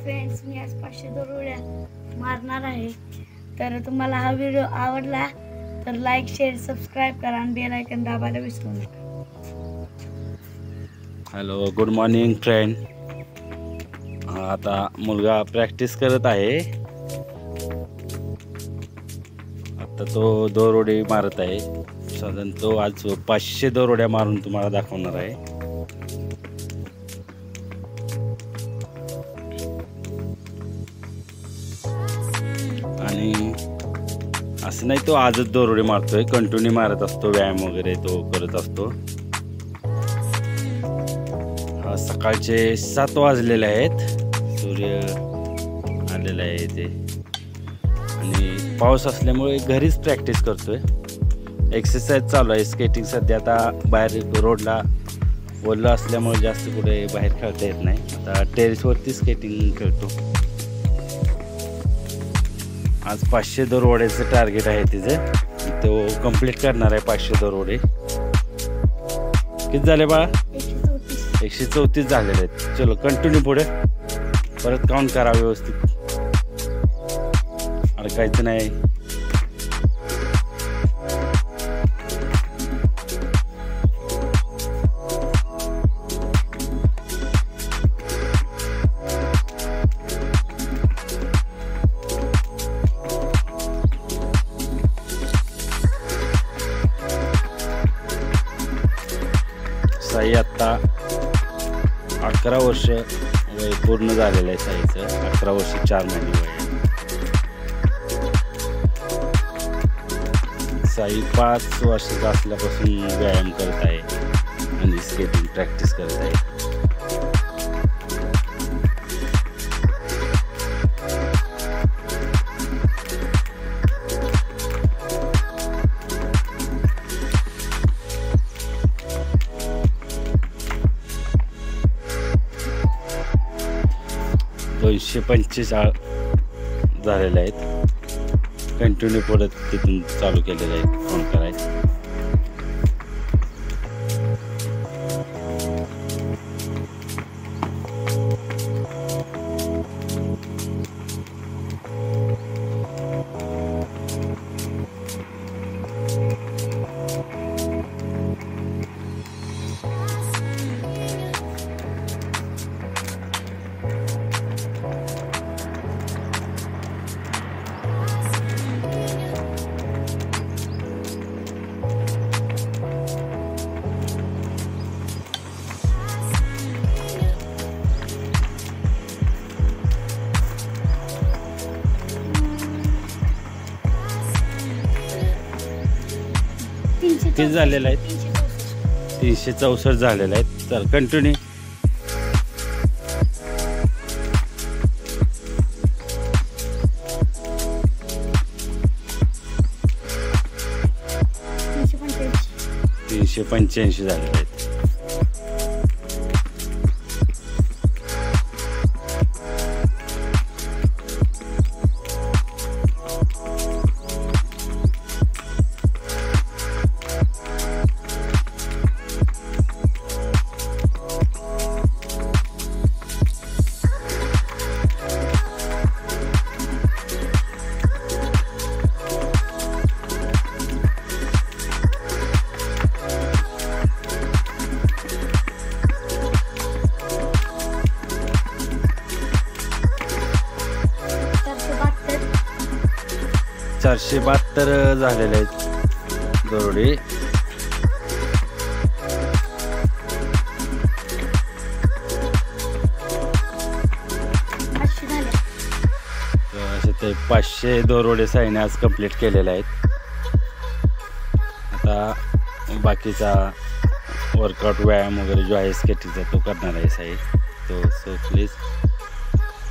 Friends, मी आज 500 दोरउड्या मारणार आहे. तर तुम्हाला हा व्हिडिओ आवडला तर लाईक, शेअर, सबस्क्राईब करा आणि बेल आयकॉन दाबायला विसरू नका. Hello, good morning friend. आता मुलगा प्रॅक्टिस करत आहे. आता तो दोरउडी मारत आहे. साधारण तो आज 500 दोरउड्या मारून तुम्हाला दाखवणार आहे. आणि असं नाही, तो आजच दोरउडी मारतोय, कंटिन्यू मारत असतो. व्यायाम वगैरे तो करत असतो. सकाळचे 7 वाजलेले आहेत. सूर्य आलेला आहे ते, आणि पाऊस असल्यामुळे घरीच प्रॅक्टिस करतोय. एक्सरसाइज चालू आहे. स्केटिंग सध्या आता बाहेर रोडला ओलं असल्यामुळे जास्त कुठे बाहेर खेळता येत नाही. आता टेरेसवरती स्केटिंग खेळतो. आज 500 दोरउड्याचं टार्गेट आहे तिचं. तो कंप्लीट करणार आहे 500 दोरउडे. किती झाले बाळा? 134 झालेले आहेत. चलो कंटिन्यू पुढे. परत काउंट करा व्यवस्थित, अडकायचं नाही. साई आत्ता 11 वर्ष वय पूर्ण झालेलं आहे. साईचं 11 वर्ष 4 महिने वय आहे. साई 5 वर्षाचा असल्यापासून व्यायाम करत आहे आणि स्केटिंग प्रॅक्टिस करत आहे. दोनशे 25 झालेले आहेत. कंटिन्यू परत तिथून चालू केलेले आहेत फोन करायचं. किती झालेलं आहेत? 364 झालेलं आहेत. तर कंटिन्यू. तीनशे 85 झालेले आहेत. चारशे 72 झालेले आहेत दोरउडे. असे ते 500 दोरउडे साईने आज कंप्लीट केलेले आहेत. आता बाकीचा वर्कआउट व्यायाम वगैरे जो आहे स्केटिंगचा तो करणार आहे साई. सो प्लीज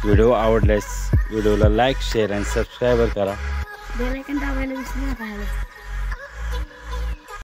व्हिडिओ आवडल्यास व्हिडिओला लाईक, शेअर आणि सबस्क्राईब करा. बेल आयकॉन दाबायला विसरू नका.